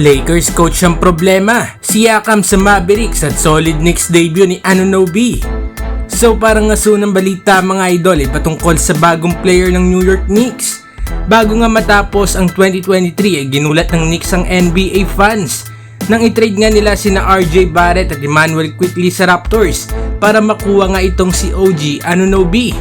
Lakers coach ang problema, Siakam sa Mavericks at solid Knicks debut ni Anunoby. So parang ngasunang balita mga idol patungkol sa bagong player ng New York Knicks. Bago nga matapos ang 2023 ay ginulat ng Knicks ang NBA fans nang i-trade nga nila sina RJ Barrett at Immanuel Quickley sa Raptors para makuha nga itong si OG Anunoby.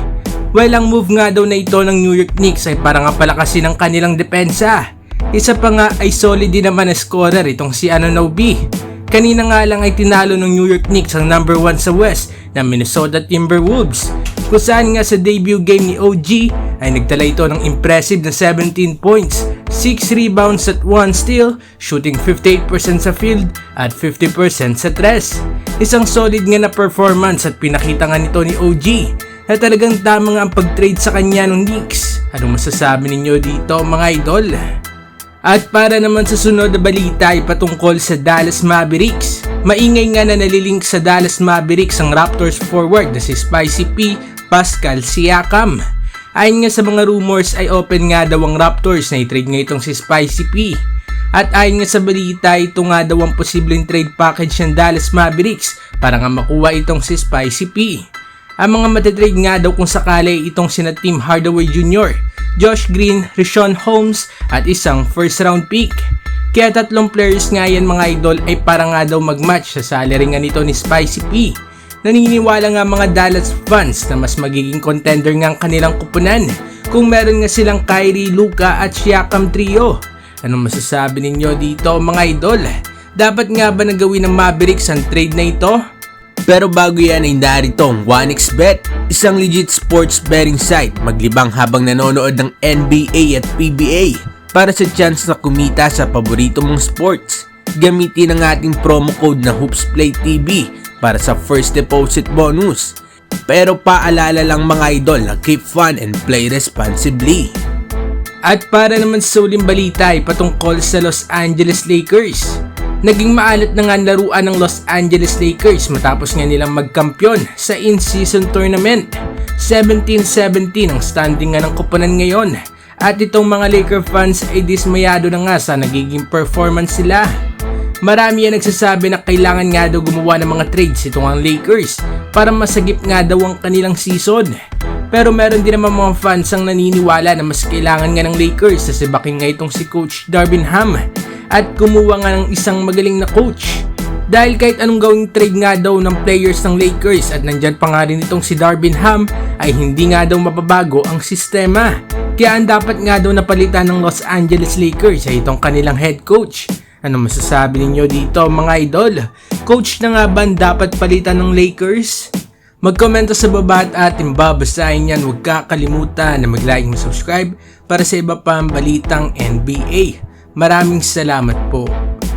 While ang move nga daw na ito ng New York Knicks ay para nga palakasin ang kanilang depensa. Isa pa nga ay solid din naman na scorer itong si Anunoby. Kanina nga lang ay tinalo ng New York Knicks ang number 1 sa West na Minnesota Timberwolves, kung saan nga sa debut game ni OG ay nagtala ito ng impressive na 17 points, 6 rebounds at 1 steal, shooting 58% sa field at 50% sa tres. Isang solid nga na performance at pinakita nga nito ni OG na talagang tama nga ang pag-trade sa kanya ng Knicks. Anong masasabi ninyo dito mga idol? At para naman sa sunod na balita ay patungkol sa Dallas Mavericks. Maingay nga na nalilink sa Dallas Mavericks ang Raptors forward na si Spicy P, Pascal Siakam. Ayon nga sa mga rumors ay open nga daw ang Raptors na i-trade nga itong si Spicy P. At ayon nga sa balita, ito nga daw ang posibleng trade package ng Dallas Mavericks para nga makuha itong si Spicy P. Ang mga matitrade nga daw kung sakali itong sina Tim Hardaway Jr., Josh Green, Richaun Holmes at isang first round pick. Kaya tatlong players nga yan mga idol ay para nga daw mag-match sa salary nga nito ni Spicy P. Naniniwala nga mga Dallas fans na mas magiging contender nga ang kanilang kupunan kung meron nga silang Kyrie, Luka at Siakam trio. Anong masasabi ninyo dito mga idol? Dapat nga ba nagawin ng Mavericks ang trade na ito? Pero bago yan ay narito ang 1xBet, isang legit sports betting site maglibang habang nanonood ng NBA at PBA para sa chance na kumita sa paborito mong sports. Gamitin ang ating promo code na HoopsPlayTV para sa first deposit bonus. Pero paalala lang mga idol na keep fun and play responsibly. At para naman sa uling balita ay patungkol sa Los Angeles Lakers. Naging maalat na nga ang laruan ng Los Angeles Lakers matapos nga nilang magkampiyon sa in-season tournament. 17-17 ang standing nga ng koponan ngayon. At itong mga Laker fans ay dismayado na nga sa nagiging performance sila. Marami yan nagsasabi na kailangan nga daw gumawa ng mga trades itong ang Lakers para masagip nga daw ang kanilang season. Pero meron din naman mga fans ang naniniwala na mas kailangan nga ng Lakers sa sibakin nga itong si Coach Darvin Ham at kumuha nga ng isang magaling na coach. Dahil kahit anong gawing trade nga daw ng players ng Lakers at nandyan pa nga rin itong si Darvin Ham ay hindi nga daw mababago ang sistema. Kaya ang dapat nga daw napalitan ng Los Angeles Lakers ay itong kanilang head coach. Ano masasabi ninyo dito mga idol? Coach na nga ba dapat palitan ng Lakers? Magkomento sa baba at ating babasahin yan. Huwag kakalimutan na mag-like and subscribe para sa iba pang balitang NBA. Maraming salamat po.